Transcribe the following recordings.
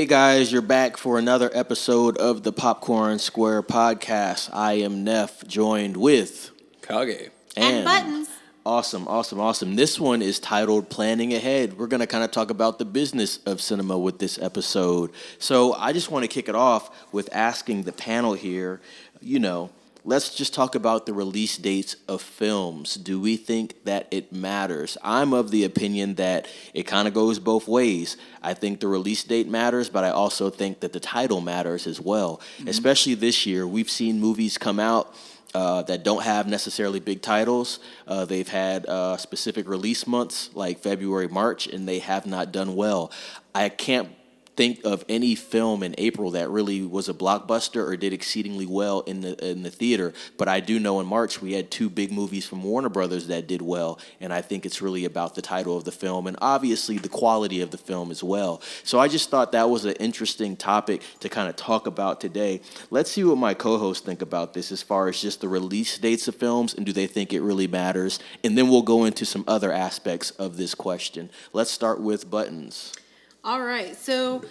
Hey guys, you're back for another episode of the Popcorn Square podcast. I am Neff, joined with Kage. And Buttons. Awesome. This one is titled Planning Ahead. We're going to kind of talk about the business of cinema with this episode. So I just want to kick it off with asking the panel here, let's just talk about the release dates of films. Do we think that it matters? I'm of the opinion that it kind of goes both ways. I think the release date matters, but I also think that the title matters as well. Mm-hmm. Especially this year, we've seen movies come out that don't have necessarily big titles. They've had specific release months like February, March, and they have not done well. I can't think of any film in April that really was a blockbuster or did exceedingly well in the theater. But I do know in March we had two big movies from Warner Brothers that did well, and I think it's really about the title of the film and obviously the quality of the film as well. So I just thought that was an interesting topic to kind of talk about today. Let's see what my co-hosts think about this as far as just the release dates of films and do they think it really matters? And then we'll go into some other aspects of this question. Let's start with Buttons. All right, so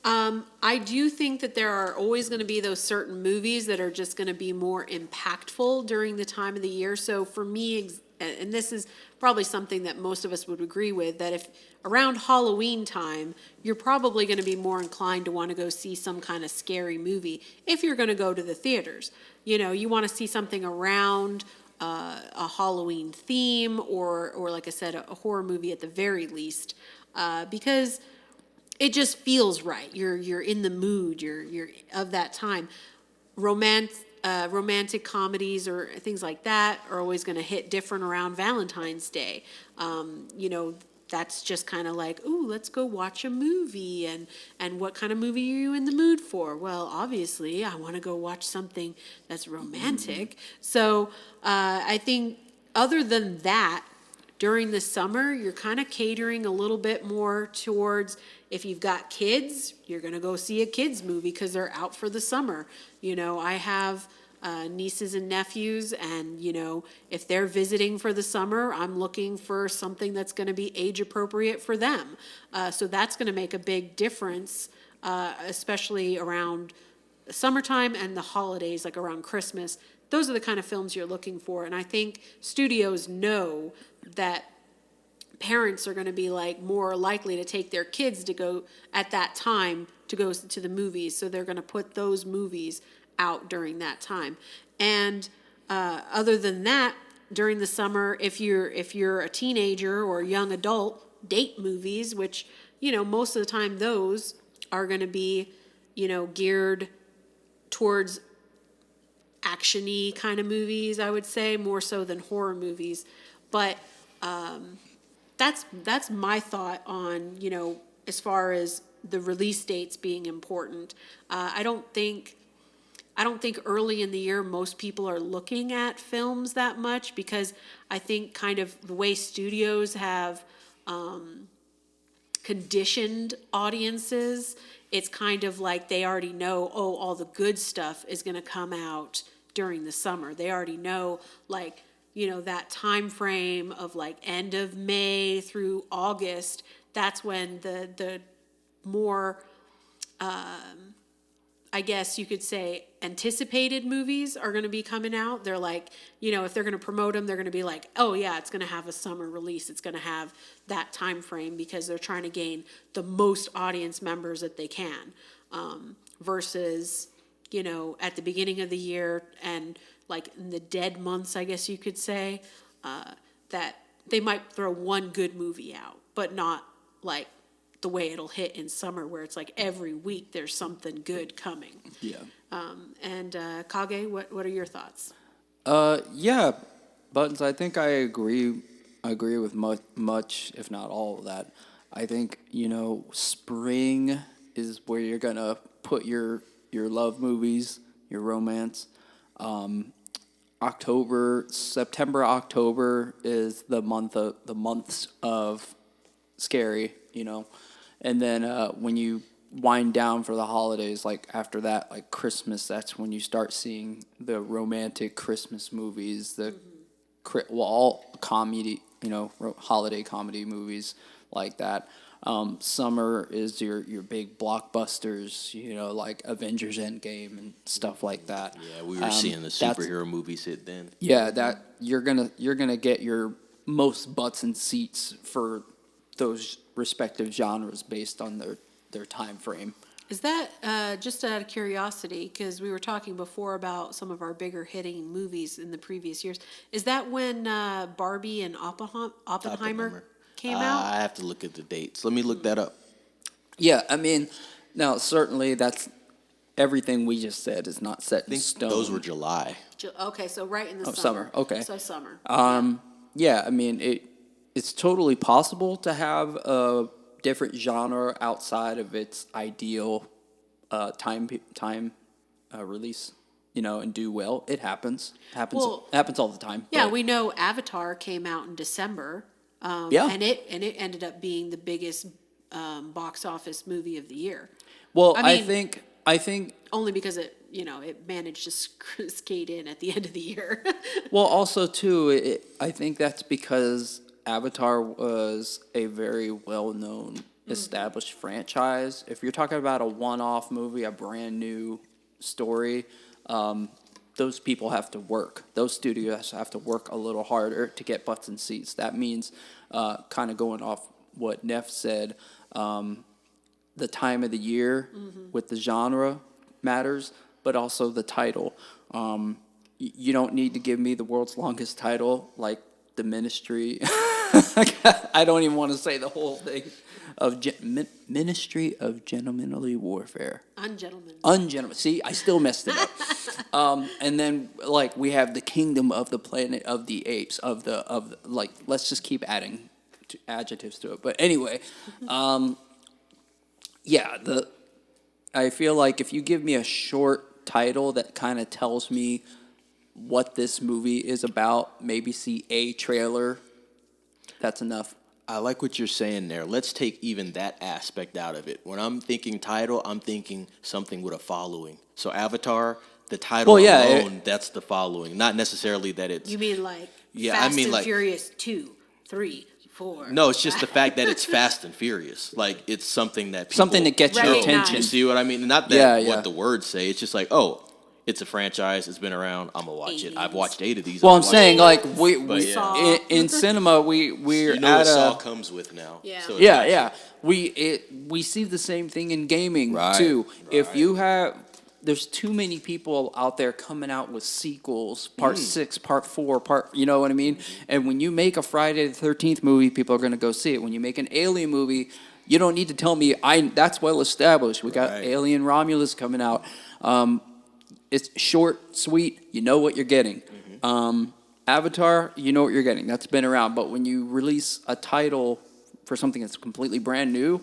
I do think that there are always going to be those certain movies that are just going to be more impactful during the time of the year. So for me, and this is probably something that most of us would agree with, that if around Halloween time, you're probably going to be more inclined to want to go see some kind of scary movie if you're going to go to the theaters. You want to see something around a Halloween theme or like I said, a horror movie at the very least, because it just feels right. You're in the mood. You're of that time. Romantic comedies or things like that are always going to hit different around Valentine's Day. That's just kind of like, ooh, let's go watch a movie. And what kind of movie are you in the mood for? Well, obviously, I want to go watch something that's romantic. Mm-hmm. So I think other than that, during the summer, you're kind of catering a little bit more towards, if you've got kids, you're going to go see a kids movie because they're out for the summer. I have nieces and nephews, and, if they're visiting for the summer, I'm looking for something that's going to be age appropriate for them. So that's going to make a big difference, especially around summertime and the holidays, like around Christmas. Those are the kind of films you're looking for. And I think studios know that parents are going to be like more likely to take their kids to go at that time to go to the movies. So they're going to put those movies out during that time. And other than that, during the summer, if you're a teenager or a young adult, date movies, which, most of the time those are going to be, geared towards action-y kind of movies, I would say, more so than horror movies. But that's my thought on, as far as the release dates being important. I don't think early in the year most people are looking at films that much, because I think kind of the way studios have conditioned audiences, it's kind of like they already know, all the good stuff is going to come out during the summer. They already know, like, that time frame of like end of May through August. That's when the more, I guess you could say, anticipated movies are going to be coming out. They're like, if they're going to promote them, they're going to be like, oh yeah, it's going to have a summer release. It's going to have that time frame because they're trying to gain the most audience members that they can, versus, at the beginning of the year and like in the dead months, I guess you could say, that they might throw one good movie out, but not like the way it'll hit in summer, where it's like every week there's something good coming. Yeah. And Kage, what are your thoughts? Yeah, Buttons, I think I agree with much, if not all of that. I think, spring is where you're going to put your love movies, your romance. September, October is the months of scary, and then when you wind down for the holidays, like after that, like Christmas, that's when you start seeing the romantic Christmas movies, all comedy, holiday comedy movies like that. Summer is your big blockbusters, like Avengers Endgame and stuff like that. Yeah, we were seeing the superhero movies hit then. Yeah, that you're gonna get your most butts and seats for those respective genres based on their time frame. Is that, just out of curiosity, because we were talking before about some of our bigger hitting movies in the previous years, is that when Barbie and Oppenheimer came out? I have to look at the dates. Let me look that up. Yeah, I mean, now certainly that's everything we just said is not set in stone. Those were July. Okay, so right in the summer. Okay. So summer. Yeah, I mean it's totally possible to have a different genre outside of its ideal time release, and do well. It happens. Well, happens all the time. Yeah, but- we know Avatar came out in December. Yeah. And it ended up being the biggest box office movie of the year. Well, I I mean- think Only because it managed to skate in at the end of the year. well also too I think that's because Avatar was a very well-known established franchise. If you're talking about a one-off movie, a brand new story, those people have to work. Those studios have to work a little harder to get butts and seats. That means, kind of going off what Neff said, the time of the year with the genre matters, but also the title. You don't need to give me the world's longest title like The Ministry. I don't even want to say the whole thing of Ministry of Gentlemanly Warfare. Ungentlemanly. See, I still messed it up. And then we have the Kingdom of the Planet of the Apes of the let's just keep adding adjectives to it. But anyway, I feel like if you give me a short title that kind of tells me what this movie is about, maybe see a trailer, that's enough. I like what you're saying there. Let's take even that aspect out of it. When I'm thinking title, I'm thinking something with a following. So Avatar, the title alone, that's the following. Not necessarily that it's... You mean Fast and Furious 2, 3, 4? No, it's just the fact that it's Fast and Furious. It's something that people... Something that gets your recognize. attention. You see what I mean? Not that what the words say. It's just it's a franchise. It's been around. I'm gonna watch it. I've watched 8 of these. Well, I'm saying Saw. in cinema we're what at Saw comes with now. Yeah. So we see the same thing in gaming too. Right. If you have, there's too many people out there coming out with sequels, part 6, part 4, you know what I mean? And when you make a Friday the 13th movie, people are gonna go see it. When you make an Alien movie, you don't need to tell me that's well established. We got Alien Romulus coming out. It's short, sweet. You know what you're getting. Avatar, you know what you're getting. That's been around. But when you release a title for something that's completely brand new,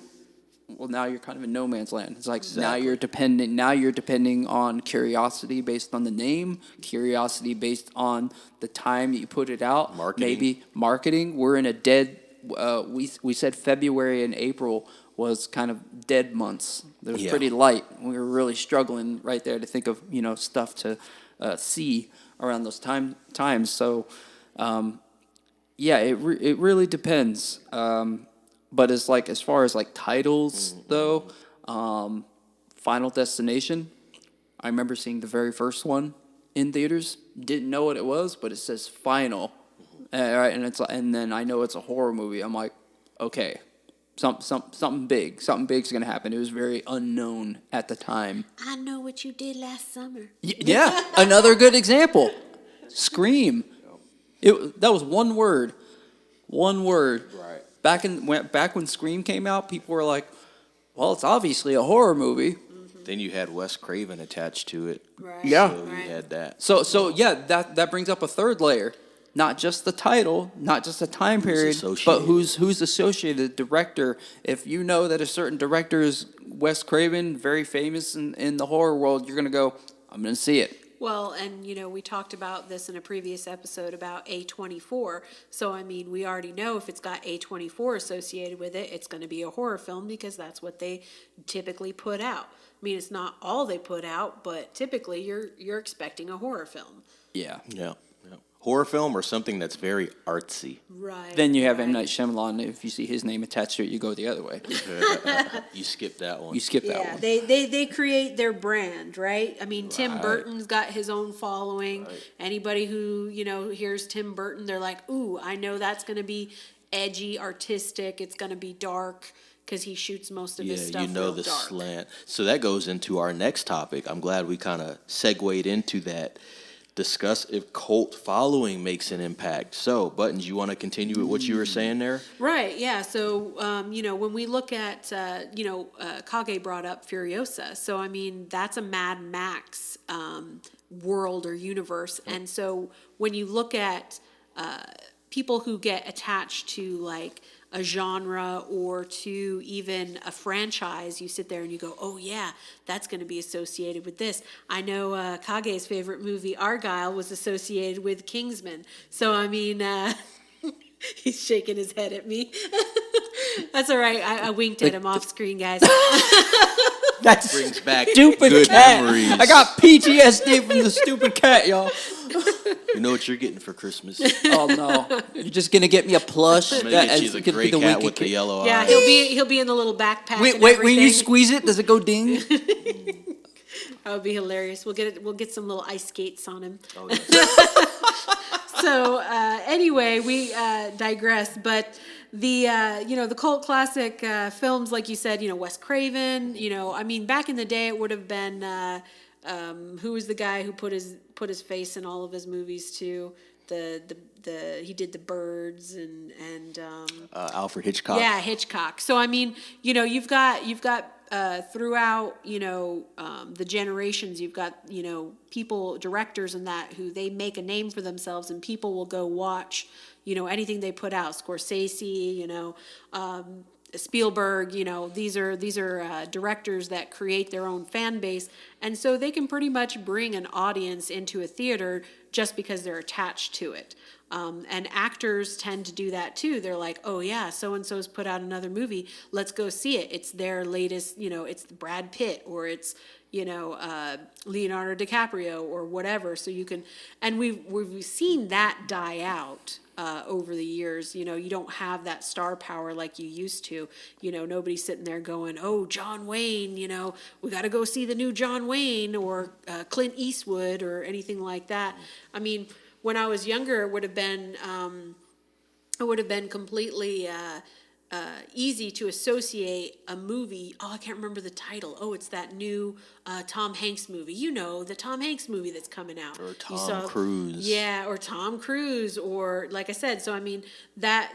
well, now you're kind of in no man's land. It's now you're depending on curiosity based on the name, curiosity based on the time that you put it out. Maybe marketing. We're in a dead. We said February and April was kind of dead months. They were pretty light. We were really struggling right there to think of stuff to see around those times. So it really depends. But it's as far as titles though, Final Destination. I remember seeing the very first one in theaters. Didn't know what it was, but it says Final, right? And then I know it's a horror movie. I'm like, okay. Something big's gonna happen. It was very unknown at the time. I know what you did last summer. Yeah, another good example. Scream. That was one word. Right. Back when Scream came out, people were like, "Well, it's obviously a horror movie." Then you had Wes Craven attached to it. Right. Yeah. So you had that. So that brings up a third layer. Not just the title, not just the time period, but who's associated. Director. If you know that a certain director is Wes Craven, very famous in the horror world, you're gonna go, I'm gonna see it. Well, and we talked about this in a previous episode about A24. So I mean, we already know if it's got A24 associated with it, it's going to be a horror film because that's what they typically put out. I mean, it's not all they put out, but typically you're expecting a horror film. Yeah. Yeah. horror film or something that's very artsy. Right. Then you have M. right. Night Shyamalan. If you see his name attached to it, you go the other way. You skip that one. You skip that Yeah, one. they create their brand, right? I mean, Tim Right. Burton's got his own following. Anybody who, hears Tim Burton, they're like, ooh, I know that's going to be edgy, artistic. It's going to be dark because he shoots most of his stuff real the dark. slant. So that goes into our next topic. I'm glad we kind of segued into that. Discuss if cult following makes an impact. So, Buttons, you want to continue with what you were saying there? Right, yeah. So, when we look at, Kage brought up Furiosa. So, I mean, that's a Mad Max world or universe. And so when you look at people who get attached to, like, a genre or to even a franchise, you sit there and you go, oh yeah, that's going to be associated with this. I know Kage's favorite movie, Argyle, was associated with Kingsman. So, I mean, he's shaking his head at me. That's all right. I winked at him off screen, guys. That's Brings back stupid good cat. memories. I got PTSD from the stupid cat, y'all. You know what you're getting for Christmas? Oh no! You're just gonna get me a plush. I'm gonna get you It's the gonna gray be cat wicked with the yellow Yeah, eyes. he'll be in the little backpack. Wait, and when you everything. squeeze it, does it go ding? That would be hilarious. We'll get some little ice skates on him. Oh, yes. So anyway, we digress. But the cult classic films, like you said, Wes Craven. I mean, back in the day, it would have been who was the guy who put his face in all of his movies too. He did The Birds and Alfred Hitchcock. yeah, Hitchcock. So I mean, you've got throughout the generations, you've got people, directors and that who they make a name for themselves, and people will go watch anything they put out. Scorsese, Spielberg, these are directors that create their own fan base, and so they can pretty much bring an audience into a theater just because they're attached to it. And actors tend to do that too. They're like, oh yeah, so-and-so's put out another movie. Let's go see it. It's their latest, it's Brad Pitt or it's, Leonardo DiCaprio or whatever. So you can, and we've seen that die out over the years. You don't have that star power like you used to. Nobody's sitting there going, oh, John Wayne, we got to go see the new John Wayne or Clint Eastwood or anything like that. I mean, when I was younger, it would have been completely easy to associate a movie. Oh, I can't remember the title. Oh, it's that new Tom Hanks movie. The Tom Hanks movie that's coming out. Or Tom Cruise. Yeah, or Tom Cruise, or like I said. So I mean, that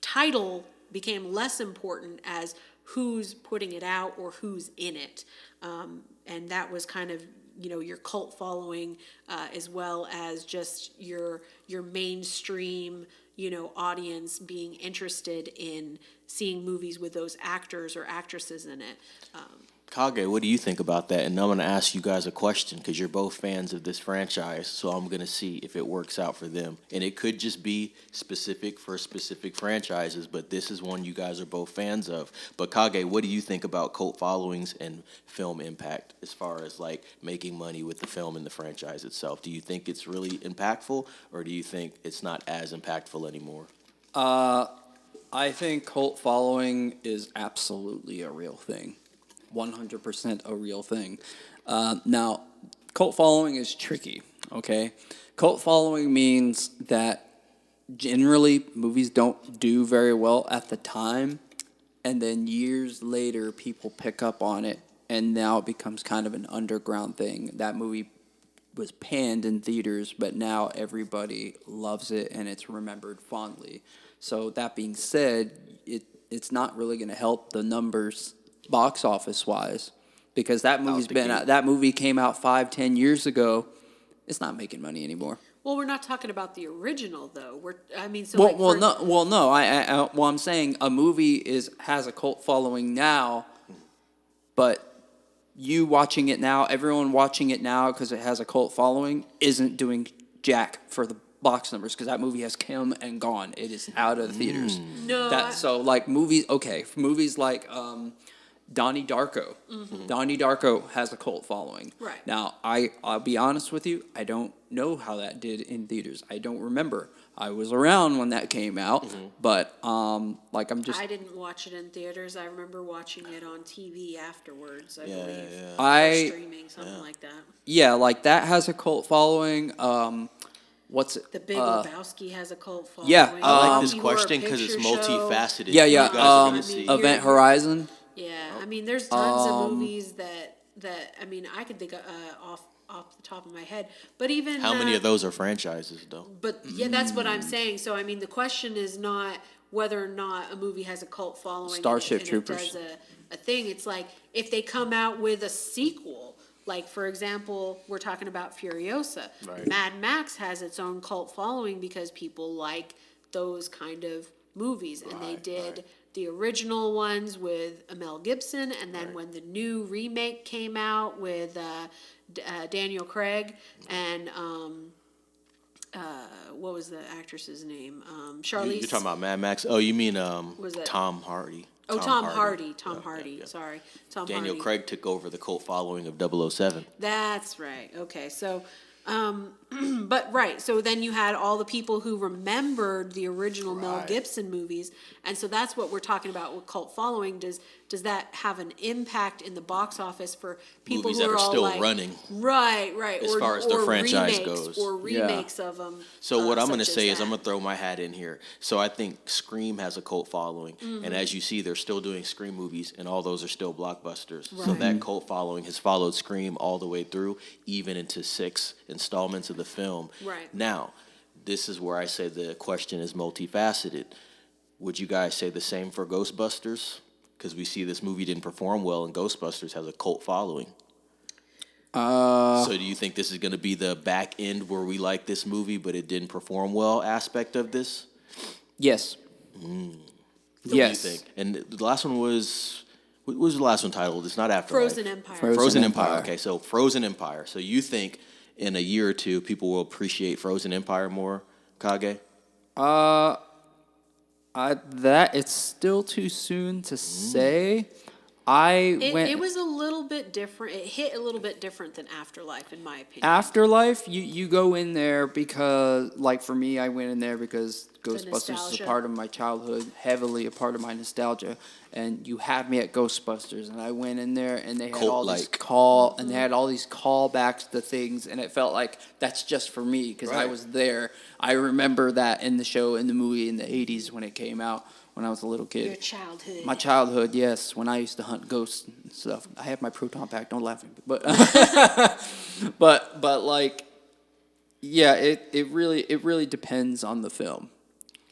title became less important as who's putting it out or who's in it, and that was kind of your cult following, as well as just your mainstream audience being interested in seeing movies with those actors or actresses in it. Kage, what do you think about that? And I'm going to ask you guys a question because you're both fans of this franchise, so I'm going to see if it works out for them. And it could just be specific for specific franchises, but this is one you guys are both fans of. But Kage, what do you think about cult followings and film impact as far as like making money with the film and the franchise itself? Do you think it's really impactful, or do you think it's not as impactful anymore? I think cult following is absolutely a real thing. 100% a real thing. Now, cult following is tricky, okay? Cult following means that generally movies don't do very well at the time, and then years later people pick up on it, and now it becomes kind of an underground thing. That movie was panned in theaters, but now everybody loves it, and it's remembered fondly. So that being said, it's not really going to help the numbers box office wise, because that movie came out 5-10 years ago. It's not making money anymore. Well, we're not talking about the original though. I'm saying a movie has a cult following now, but you watching it now, everyone watching it now because it has a cult following, isn't doing jack for the box numbers because that movie has come and gone. It is out of the theaters. No. Movies like Donnie Darko. Donnie Darko has a cult following. Right. Now, I'll be honest with you, I don't know how that did in theaters. I don't remember. I was around when that came out, but like I didn't watch it in theaters. I remember watching it on TV afterwards, I believe. I Streaming, something like that. yeah, like that has a cult following. What's it? The Big Lebowski has a cult following. Yeah, I like this Rocky Horror question because it's Picture Show. multifaceted. Yeah, You yeah. guys are gonna see. Event Horizon. Yeah, I mean, there's tons of movies that I mean, I could think of, off the top of my head, but even How many of those are franchises, though? But yeah, that's what I'm saying. So I mean, the question is not whether or not a movie has a cult following. Starship and Troopers. It does a thing. It's like if they come out with a sequel. Like, for example, we're talking about Furiosa. Right. Mad Max has its own cult following because people like those kind of movies. And they did the original ones with Mel Gibson. And then when the new remake came out with Daniel Craig and what was the actress's name? Charlize. You're talking about Mad Max? Oh, you mean Was that- Tom Hardy. Oh, Tom Hardy. Yeah. Sorry. Tom Daniel Hardy. Craig took over the cult following of 007. That's right. Okay. So, but right. So then you had all the people who remembered the original Mel Gibson movies. And so that's what we're talking about with cult following. Does that have an impact in the box office for people Movies who that are are all still like, running. Right. As far as the franchise remakes, goes. Or remakes of them. So what I'm going to such say as is I'm that. going to throw my hat in here. So I think Scream has a cult following. Mm-hmm. And as you see, they're still doing Scream movies, and all those are still blockbusters. So Right. that cult following has followed Scream all the way through, even into 6 installments of the film. Right. Now, this is where I say the question is multifaceted. Would you guys say the same for Ghostbusters? Because we see this movie didn't perform well, and Ghostbusters has a cult following. So do you think this is going to be the back end where we like this movie, but it didn't perform well aspect of this? Yes. What do Yes. you think? And the last one was, what was the last one titled? It's not Afterlife. Frozen Empire. Frozen Empire. Okay, so Frozen Empire. So you think in a year or two people will appreciate Frozen Empire more, Kage? That it's still too soon to say. It was a little bit different. It hit a little bit different than Afterlife, in my opinion. Afterlife, you go in there because, like for me, I went in there because Ghostbusters is a nostalgia. part of my childhood, heavily a part of my nostalgia. And you had me at Ghostbusters, and I went in there, and they had all these Cult-like. and they had all these callbacks to things, and it felt like that's just for me because I Right. was there. I remember that in the show, in the movie, in the '80s when it came out when I was a little kid. Your childhood. My childhood, yes, when I used to hunt ghosts and stuff. I have my proton pack. Don't laugh at me, but but like, yeah, it really depends on the film.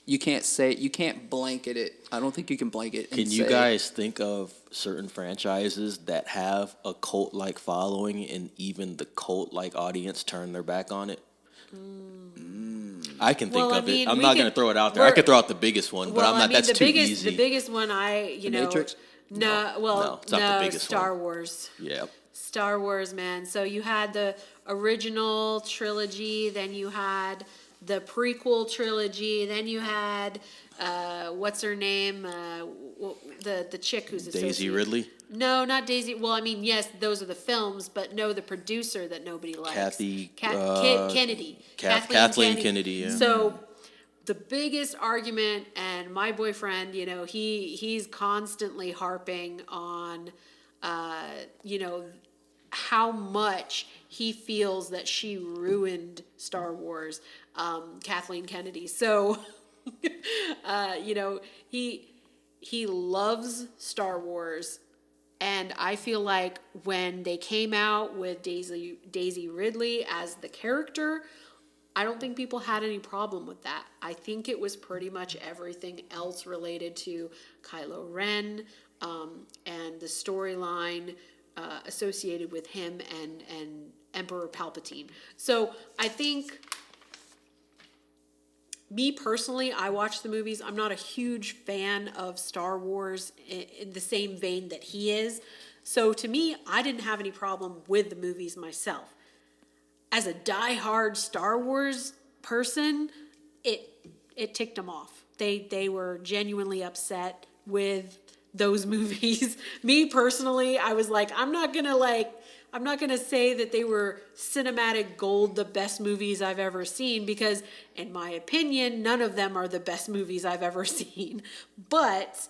You can't blanket it. I don't think you can blanket. And Can you say- guys think of certain franchises that have a cult-like following and even the cult-like audience turn their back on it? I can think Well, I of mean, it. I'm we not could- going to throw it out there. I we're- could throw out the biggest one, but Well, I'm not. I mean, That's the too biggest, easy. The biggest one The Matrix? No, it's not the biggest Star one. Wars. Yeah. Star Wars, man. So you had the original trilogy, then you had the prequel trilogy, then you had what's her name? The chick who's Daisy associated- Ridley, No, not Daisy. Well, I mean, yes, those are the films, but no, the producer that nobody likes. Kennedy. Kathleen Kennedy. Yeah. So the biggest argument, and my boyfriend, he's constantly harping on, how much he feels that she ruined Star Wars, Kathleen Kennedy. So, he loves Star Wars. And I feel like when they came out with Daisy Ridley as the character, I don't think people had any problem with that. I think it was pretty much everything else related to Kylo Ren and the storyline associated with him and Emperor Palpatine. So I think, me personally, I watch the movies. I'm not a huge fan of Star Wars in the same vein that he is. So to me, I didn't have any problem with the movies myself. As a diehard Star Wars person, it ticked them off. They were genuinely upset with those movies. Me personally, I was like, I'm not gonna say that they were cinematic gold, the best movies I've ever seen, because in my opinion, none of them are the best movies I've ever seen. But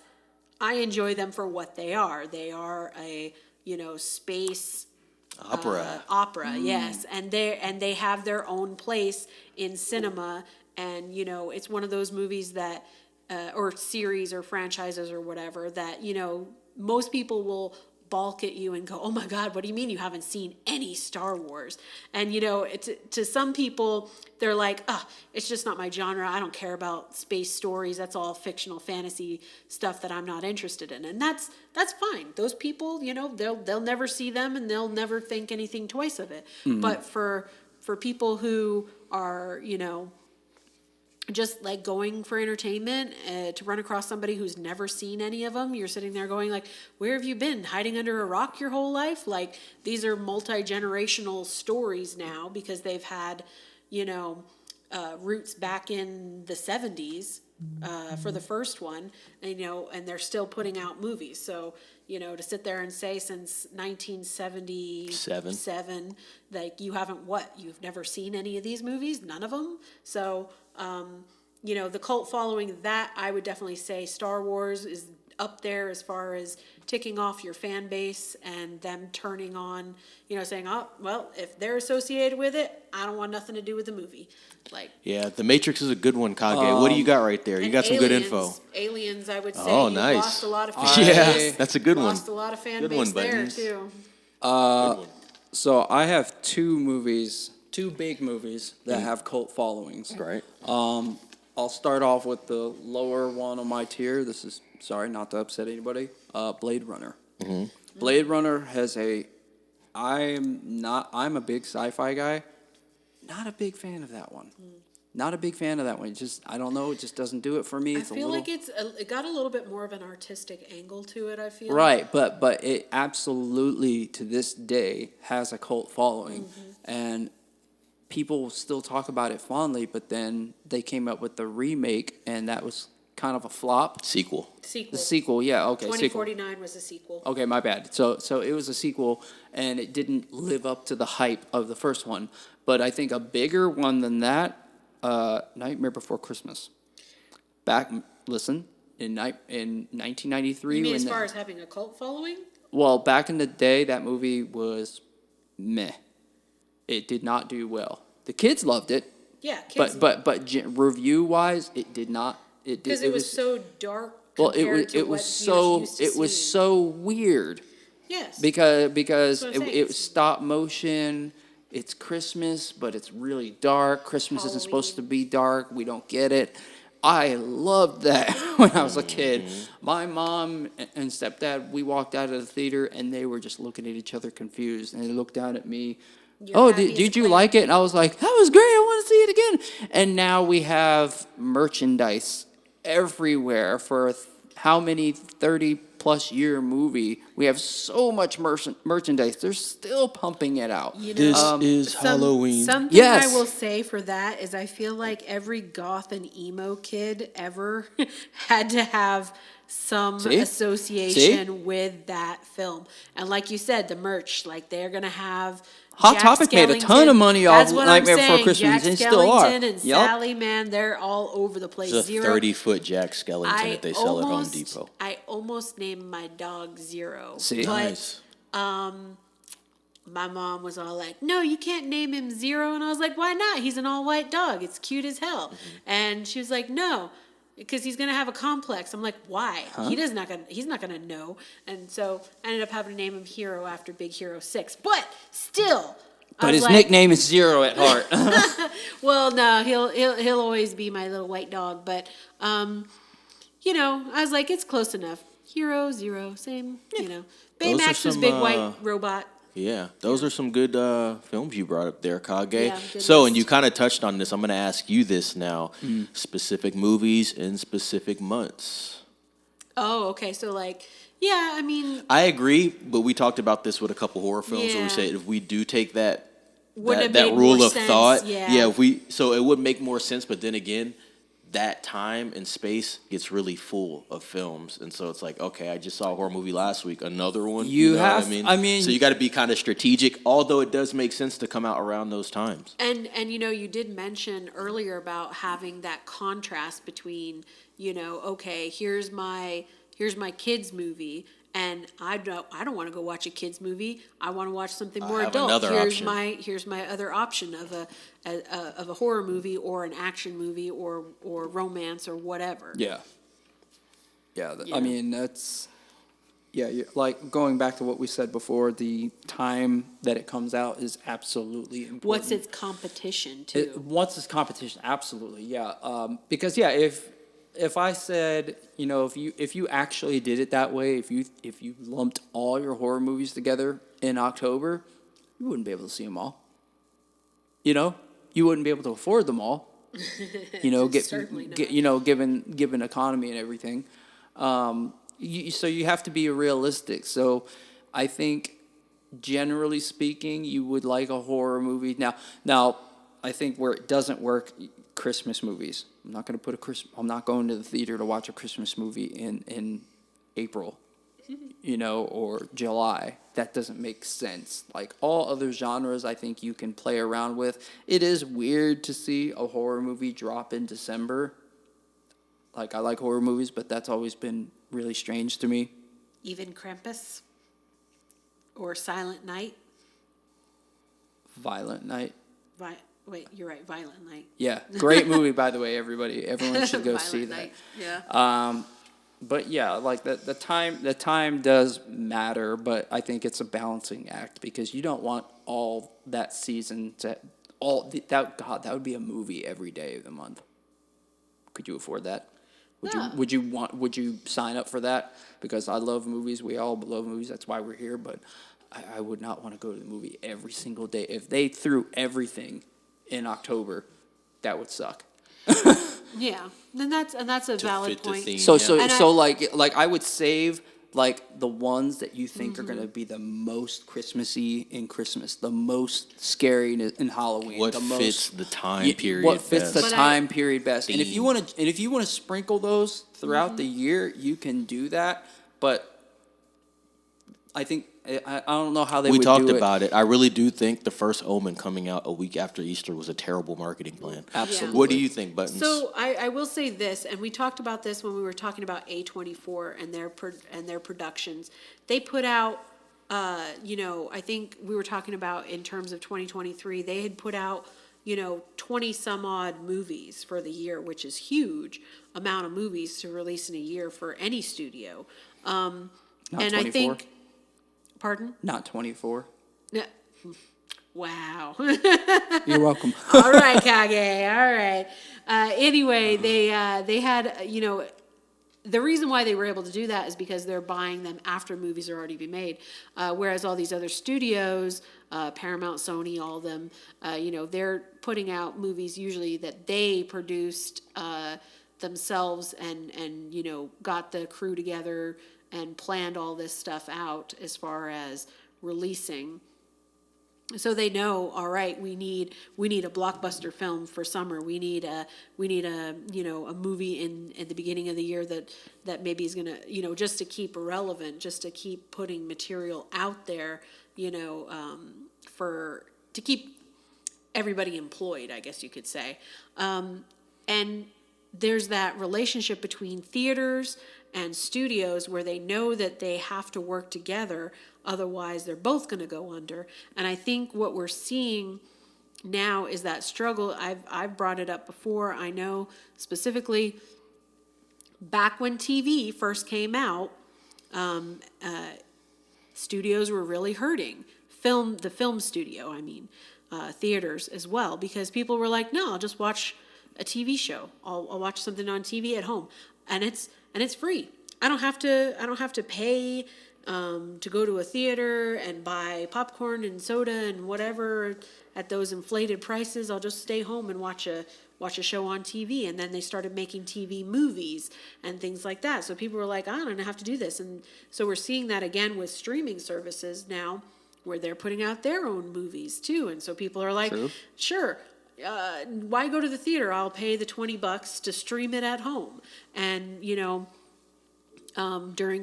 I enjoy them for what they are. They are a, space opera, yes, and they have their own place in cinema, and it's one of those movies that or series or franchises or whatever that most people will balk at you and go, oh my God, what do you mean you haven't seen any Star Wars? And to some people, they're like, it's just not my genre. I don't care about space stories. That's all fictional fantasy stuff that I'm not interested in. And that's fine. Those people, they'll never see them and they'll never think anything twice of it. Mm-hmm. But for people who are, just like going for entertainment, to run across somebody who's never seen any of them, you're sitting there going like, where have you been, hiding under a rock your whole life? Like, these are multi-generational stories now, because they've had roots back in the 70s for the first one, and they're still putting out movies. So to sit there and say since 1977, like, you've never seen any of these movies? None of them? So the cult following, that I would definitely say Star Wars is up there as far as ticking off your fan base and them turning on, saying, oh, well, if they're associated with it, I don't want nothing to do with the movie. Like, yeah, The Matrix is a good one, Kage. What do you got right there? You got some good info. Aliens, I would say. Oh, you nice. Lost a lot of fan Yeah, base. that's a good one. Lost a lot of fan good base one, there, Buttons. too. So I have two big movies that have cult followings. Right. I'll start off with the lower one on my tier. This is, sorry, not to upset anybody. Blade Runner. Mm-hmm. Blade Runner has I'm a big sci-fi guy. Not a big fan of that one. Not a big fan of that one. I don't know. It just doesn't do it for me. I feel like it got a little bit more of an artistic angle to it, I feel. Right, but it absolutely, to this day, has a cult following. Mm-hmm. And people still talk about it fondly, but then they came up with the remake, and that was kind of a flop. Sequel. The sequel, yeah, okay. 2049 was a sequel. Okay, my bad. So it was a sequel, and it didn't live up to the hype of the first one. But I think a bigger one than that, Nightmare Before Christmas. In 1993. You mean as far as having a cult following? Well, back in the day, that movie was meh. It did not do well. The kids loved it. Yeah, kids. But review wise, it did not. Because it was so dark. Well, it was so weird. Yes. Because it was stop motion. It's Christmas, but it's really dark. Christmas isn't supposed to be dark. We don't get it. I loved that when I was a kid. My mom and stepdad, we walked out of the theater, and they were just looking at each other confused. And they looked down at me. Did you like it? And I was like, that was great. I want to see it again. And now we have merchandise everywhere for how many 30-plus year movie. We have so much merchandise. They're still pumping it out. This is Halloween. Something I will say for that is I feel like every goth and emo kid ever had to have some association with that film. And like you said, the merch, like they're going to have... Hot Topic made a ton of money off Nightmare Before Christmas, and still are. And Sally, man, they're all over the place. It's a 30-foot Jack Skellington that they sell at Home Depot. I almost named my dog Zero. See? But, nice. My mom was all like, no, you can't name him Zero. And I was like, why not? He's an all-white dog. It's cute as hell. Mm-hmm. And she was like, no, because he's going to have a complex. I'm like, why? Huh? He's not going to know. And so I ended up having to name him Hero after Big Hero 6. But still. But his nickname is Zero at heart. Well, no, he'll always be my little white dog. But, I was like, it's close enough. Hero, Zero, same, Baymax was big white robot. Yeah, those are some good films you brought up there, Kage. Yeah, so, and you kind of touched on this. I'm going to ask you this now. Specific movies in specific months. Oh, okay. So, yeah, I mean... I agree, but we talked about this with a couple horror films where we said if we do take that rule of thought, so it would make more sense. But then again, that time and space gets really full of films, and so it's like, okay, I just saw a horror movie last week, another one. You know have, what I mean, so you got to be kind of strategic. Although it does make sense to come out around those times. And you did mention earlier about having that contrast between, okay, here's my kids movie, and I don't want to go watch a kids movie. I want to watch something more have adult. another option. Here's my other option of a horror movie or an action movie or romance or whatever. Yeah. Yeah, Yeah. I mean, like going back to what we said before, the time that it comes out is absolutely important. What's its competition too? Once it's competition, absolutely, yeah. Because if I said, if you actually did it that way, if you lumped all your horror movies together in October, you wouldn't be able to see them all. You wouldn't be able to afford them all. Certainly not. Given economy and everything. So you have to be realistic. So I think, generally speaking, you would like a horror movie. Now, I think where it doesn't work, Christmas movies. I'm not going to the theater to watch a Christmas movie in April, or July. That doesn't make sense. Like all other genres, I think you can play around with. It is weird to see a horror movie drop in December. Like, I like horror movies, but that's always been really strange to me. Even Krampus or Silent Night. Violent Night. Wait, you're right. Violent Night. Yeah, great movie, by the way, everybody. Everyone should go see that. Night. Yeah. But yeah, like the time does matter, but I think it's a balancing act because you don't want all that season that would be a movie every day of the month. Could you afford that? Would you sign up for that? Because I love movies. We all love movies. That's why we're here. But I would not want to go to the movie every single day. If they threw everything in October, that would suck. Yeah, and that's a valid fit the point. theme. So Yeah. like I would save like the ones that you think are gonna be the most Christmassy in Christmas, the most scary in Halloween. What the fits most, the time period What fits best. the time period best? And if you Theme. want to sprinkle those throughout the year, you can do that. But I think I don't know how they We would talked do it. about it. I really do think the first Omen coming out a week after Easter was a terrible marketing plan. Absolutely. What do you think, Buttons? So I will say this, and we talked about this when we were talking about A24 and their productions. They put out, I think we were talking about in terms of 2023. They had put out, 20 some odd movies for the year, which is huge amount of movies to release in a year for any studio. Not And 24? I think, pardon? Not 24. No. Wow. You're welcome. All right, Kage. All right. Anyway, they had, the reason why they were able to do that is because they're buying them after movies are already been made. Whereas all these other studios, Paramount, Sony, all of them, they're putting out movies usually that they produced themselves and got the crew together and planned all this stuff out as far as releasing. So they know, all right, we need a blockbuster film for summer. We need a a movie in the beginning of the year that maybe is gonna, just to keep relevant, just to keep putting material out there, to keep everybody employed, I guess you could say. And there's that relationship between theaters and studios where they know that they have to work together, otherwise they're both going to go under. And I think what we're seeing now is that struggle. I've brought it up before. I know specifically back when TV first came out, studios were really hurting. The film studio, theaters as well, because people were like, no, I'll just watch a TV show. I'll watch something on TV at home, and it's free. I don't have to pay to go to a theater and buy popcorn and soda and whatever at those inflated prices. I'll just stay home and watch a show on TV. And then they started making TV movies and things like that. So people were like, I don't have to do this. And so we're seeing that again with streaming services now, where they're putting out their own movies too. And so people are like, True. Sure, why go to the theater? I'll pay the $20 to stream it at home. And, during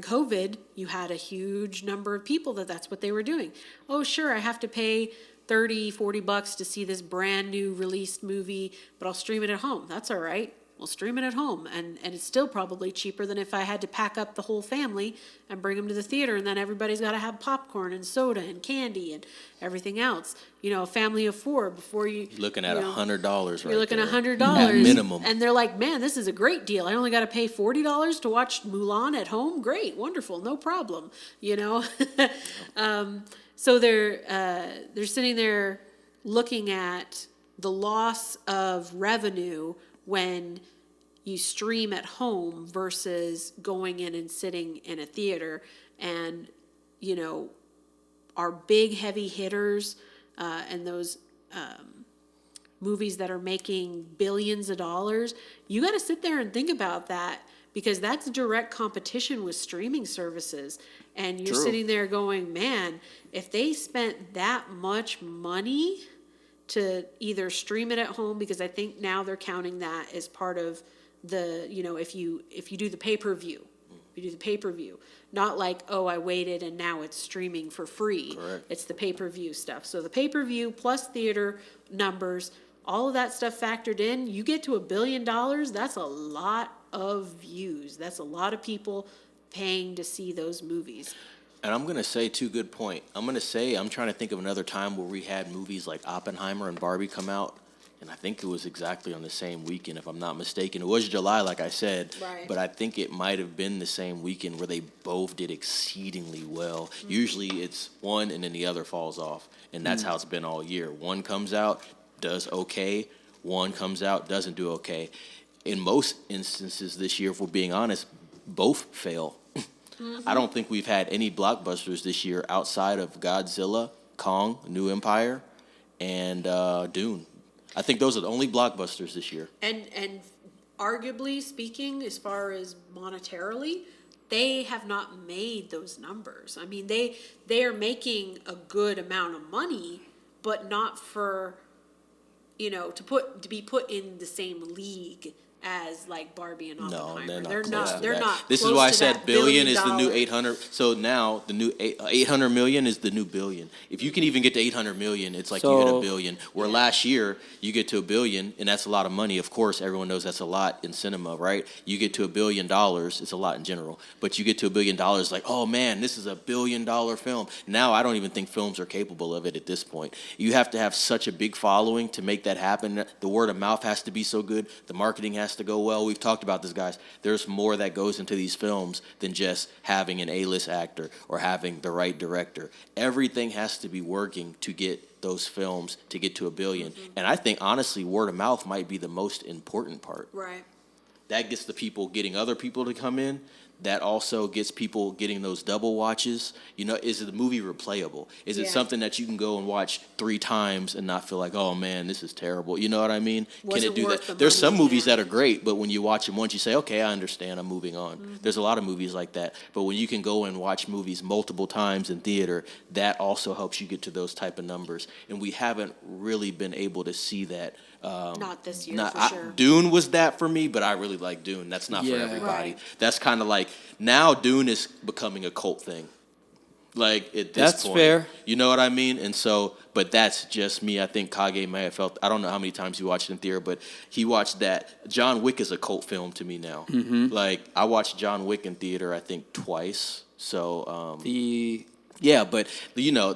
COVID, you had a huge number of people that's what they were doing. Oh, sure, I have to pay $30-$40 to see this brand new released movie, but I'll stream it at home. That's all right. We'll stream it at home. And it's still probably cheaper than if I had to pack up the whole family and bring them to the theater, and then everybody's got to have popcorn and soda and candy and everything else. A family of 4 before you're looking at $100 right You're looking at $100 at minimum. And they're like, man, this is a great deal. I only got to pay $40 to watch Mulan at home. Great, wonderful, no problem. So they're sitting there looking at the loss of revenue when you stream at home versus going in and sitting in a theater. And, our big heavy hitters and those movies that are making billions of dollars, you got to sit there and think about that, because that's direct competition with streaming services. And you're True. sitting there going, man, if they spent that much money to either stream it at home, because I think now they're counting that as part of the, if you do the pay-per-view, not like, oh, I waited and now it's streaming for free. Correct. It's the pay-per-view stuff. So the pay-per-view plus theater numbers, all of that stuff factored in, you get to $1 billion, that's a lot of views. That's a lot of people paying to see those movies. And I'm going to say, too, good point. I'm trying to think of another time where we had movies like Oppenheimer and Barbie come out, and I think it was exactly on the same weekend, if I'm not mistaken. It was July, like I said, Right. But I think it might have been the same weekend where they both did exceedingly well. Mm-hmm. Usually it's one and then the other falls off, and that's how it's been all year. One comes out, does okay. One comes out, doesn't do okay. In most instances this year, if we're being honest, both fail. I don't think we've had any blockbusters this year outside of Godzilla, Kong, New Empire, and Dune. I think those are the only blockbusters this year. And arguably speaking, as far as monetarily, they have not made those numbers. I mean, they are making a good amount of money, but not for, to be put in the same league as like Barbie and Oppenheimer. No, they're not. They're not. This is why I said billion is the new 800. So now the new 800 million is the new billion. If you can even get to 800 million, it's like you hit $1 billion. Where last year you get to $1 billion, and that's a lot of money. Of course, everyone knows that's a lot in cinema, right? You get to $1 billion, it's a lot in general. But you get to $1 billion, like, oh man, this is $1 billion film. Now I don't even think films are capable of it at this point. You have to have such a big following to make that happen. The word of mouth has to be so good. The marketing has to go well. We've talked about this, guys. There's more that goes into these films than just having an A-list actor or having the right director. Everything has to be working to get those films to get to $1 billion. Mm-hmm. And I think, honestly, word of mouth might be the most important part. Right. That gets the people getting other people to come in. That also gets people getting those double watches. Is the movie replayable? Is it something that you can go and watch 3 times and not feel like, oh man, this is terrible? You know what I mean? Can it do that? There's some movies that are great, but when you watch them once, you say, okay, I understand, I'm moving on. Mm-hmm. There's a lot of movies like that. But when you can go and watch movies multiple times in theater, that also helps you get to those type of numbers. And we haven't really been able to see that. Not this year, for sure. Dune was that for me, but I really like Dune. That's not for everybody. Right. That's kind of like, now Dune is becoming a cult thing. Like, at this That's point. fair. You know what I mean? And so, but that's just me. I think Kage may have felt, I don't know how many times he watched it in theater, but he watched that. John Wick is a cult film to me now. Mm-hmm. Like, I watched John Wick in theater, I think, twice. So, yeah, but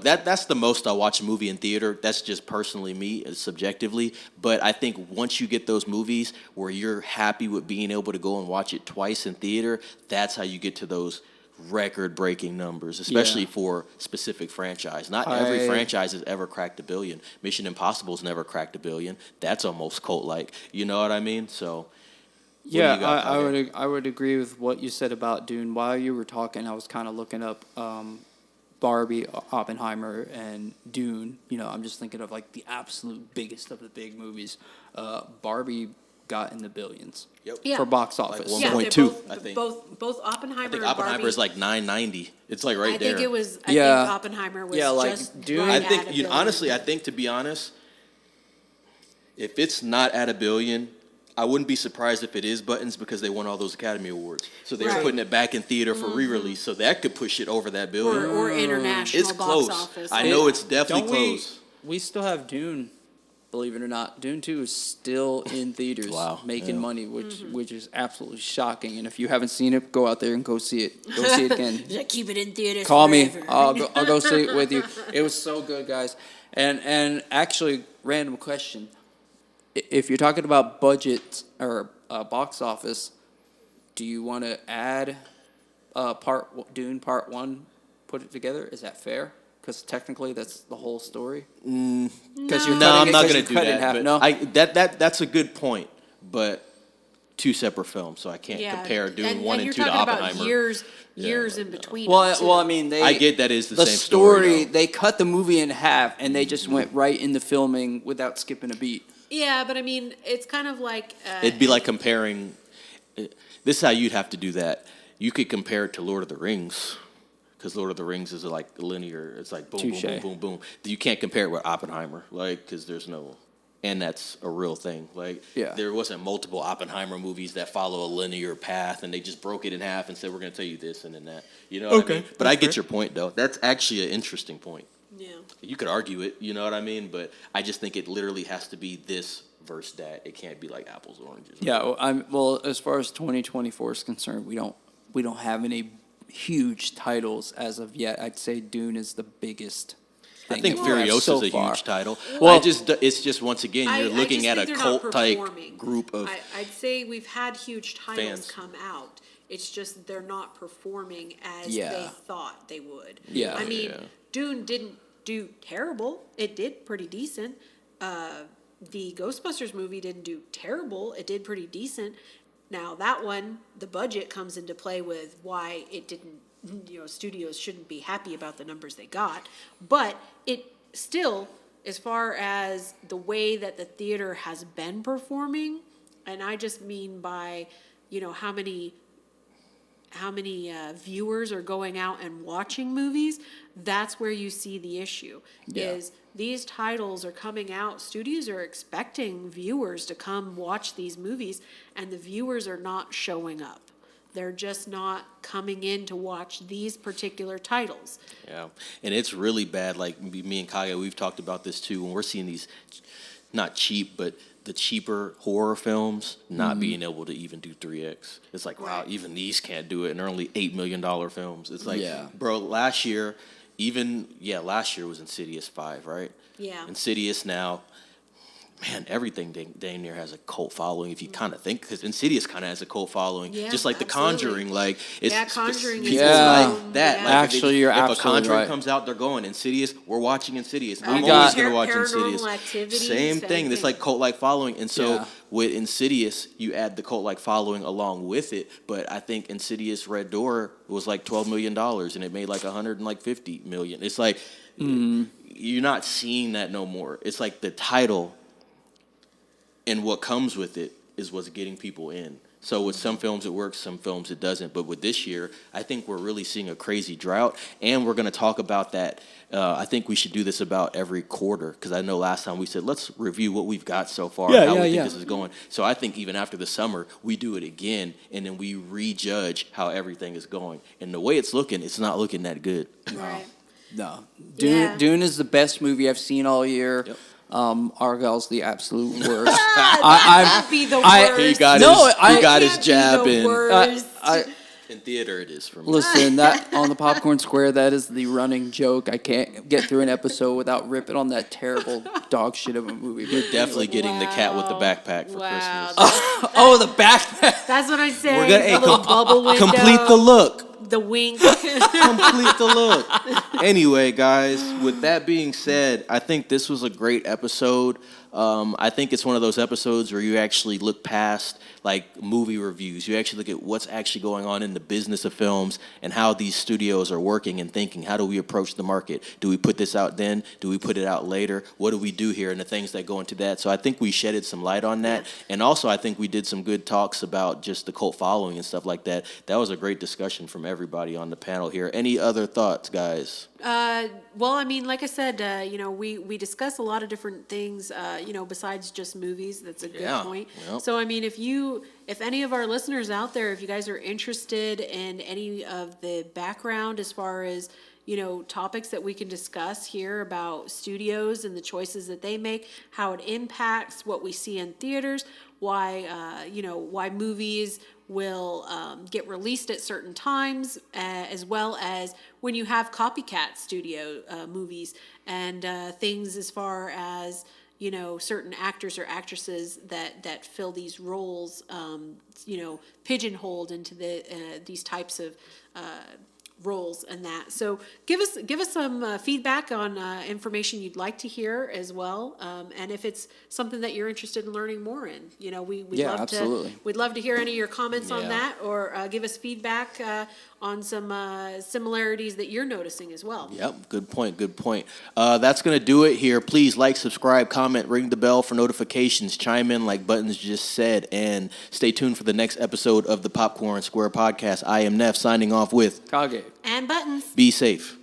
that's the most I watch a movie in theater. That's just personally me, subjectively. But I think once you get those movies where you're happy with being able to go and watch it twice in theater, that's how you get to those record-breaking numbers, especially for specific franchise. Not every franchise has ever cracked $1 billion. Mission Impossible's never cracked $1 billion. That's almost cult-like. You know what I mean? So. Yeah, I would agree with what you said about Dune. While you were talking, I was kind of looking up Barbie, Oppenheimer, and Dune. I'm just thinking of like the absolute biggest of the big movies. Barbie got in the billions for box office. Like 1.2, I think. Both Oppenheimer. I think and Oppenheimer Barbie, is like 990. It's like right there. I think it was. I think Oppenheimer was like just Dune. right I think at $1 billion. honestly, I think, to be honest, If it's not at $1 billion, I wouldn't be surprised if it is Buttons because they won all those Academy Awards. So they're Right. putting it back in theater for re-release. So that could push it over that $1 billion. Or international It's box close. office. I know it's definitely close. We still have Dune, believe it or not. Dune 2 is still in theaters Wow. making Yeah. money, which is absolutely shocking. And if you haven't seen it, go out there and go see it. Go see it again. Just keep it in theaters Call forever. me. I'll go see it with you. It was so good, guys. And actually, random question. If you're talking about budget or box office, do you want to add Dune Part 1, put it together? Is that fair? Because technically that's the whole story. Because No, I'm not going to do that. No, That's a good point, but two separate films, so I can't compare Dune 1 and 2 to you're talking Oppenheimer. about years in between. well, them, too. I mean, I get that is the the same story. story. They cut the movie in half, and they just went right into filming without skipping a beat. Yeah, but I mean, it's kind of like It'd be like comparing. This is how you'd have to do that. You could compare it to Lord of the Rings, because Lord of the Rings is like linear. It's like boom, Touche. boom, boom, boom, boom. You can't compare it with Oppenheimer, like, because there's no, and that's a real thing. Like, Yeah. there wasn't multiple Oppenheimer movies that follow a linear path, and they just broke it in half and said we're going to tell you this and then that. You know what I mean? But I get your point, though. That's actually an interesting point. yeah. You could argue it, you know what I mean? But I just think it literally has to be this versus that. It can't be like apples and oranges. Yeah, as far as 2024 is concerned, we don't have any huge titles as of yet. I'd say Dune is the biggest I thing think that we have Furiosa's so a far. huge title. Well- It's just once again I you're looking just at think a they're not cult type performing. group of. I'd say we've had huge titles fans. come out. It's just they're not performing as Yeah. they thought they would. Yeah. I mean, Yeah. Dune didn't do terrible. It did pretty decent. The Ghostbusters movie didn't do terrible. It did pretty decent. Now that one, the budget comes into play with why it didn't. Studios shouldn't be happy about the numbers they got, but it still, as far as the way that the theater has been performing, and I just mean by, how many viewers are going out and watching movies, that's where you see the issue. Yeah. Is these titles are coming out, studios are expecting viewers to come watch these movies, and the viewers are not showing up. They're just not coming in to watch these particular titles. Yeah, and it's really bad. Like me and Kage, we've talked about this too. When we're seeing these, not cheap, but the cheaper horror films not being able to even do 3X. It's like, wow, Right. even these can't do it, and they're only $8 million films. It's like, Yeah. bro, last year was Insidious 5, right? Yeah. Insidious now, man, everything dang near has a cult following. If you kind of think, because Insidious kind of has a cult following, Yeah, just like The absolutely. Conjuring. Like it's Conjuring is people Yeah. like that. Yeah. Like, Actually, you're if absolutely a Conjuring right. comes out, they're going Insidious. We're watching Insidious. I'm got- always gonna watch Paranormal Insidious. Activity, Same thing. It's like cult-like following, and so Yeah. with Insidious, you add the cult-like following along with it. But I think Insidious Red Door was like $12 million, and it made like $150 million. It's like you're not seeing that no more. It's like the title and what comes with it is what's getting people in. So with some films it works, some films it doesn't. But with this year, I think we're really seeing a crazy drought, and we're going to talk about that. I think we should do this about every quarter, because I know last time we said let's review what we've got so far, Yeah, how we yeah, think yeah. this is going. So I think even after the summer, we do it again, and then we rejudge how everything is going. And the way it's looking, it's not looking that good. Right. No, Yeah. Dune is the best movie I've seen all year. Yep. Argyle's the absolute worst. That would be the worst. He got No, his, I- he got his Can't be jab the in. worst. In theater, it is for me. Listen, that on the Popcorn Square, that is the running joke. I can't get through an episode without ripping on that terrible dog shit of a movie. You're definitely getting the cat with the Wow. backpack for Wow, Christmas. Oh, the backpack. That's what I said. We're gonna- The little bubble window. Complete the look. The wink. Complete the look. Anyway, guys, with that being said, I think this was a great episode. I think it's one of those episodes where you actually look past like movie reviews. You actually look at what's actually going on in the business of films and how these studios are working and thinking. How do we approach the market? Do we put this out then? Do we put it out later? What do we do here? And the things that go into that. So I think we shedded some light on that. And also I think we did some good talks about just the cult following and stuff like that. That was a great discussion from everybody. everybody on the panel here. Any other thoughts, guys? Well, I mean, like I said, we discuss a lot of different things, besides just movies. That's a good point. Yep. So, I mean, if any of our listeners out there, if you guys are interested in any of the background as far as, topics that we can discuss here about studios and the choices that they make, how it impacts what we see in theaters, why movies will get released at certain times, as well as when you have copycat studio movies and things as far as certain actors or actresses that fill these roles, pigeonholed into these types of roles and that. So give us some feedback on information you'd like to hear as well, and if it's something that you're interested in learning more in. We'd love to hear any of your comments on that, or give us feedback on some similarities that you're noticing as well. Yep, good point. That's going to do it here. Please like, subscribe, comment, ring the bell for notifications, chime in like Buttons just said, and stay tuned for the next episode of the Popcorn Square Podcast. I am Neff, signing off with Kage. And Buttons. Be safe.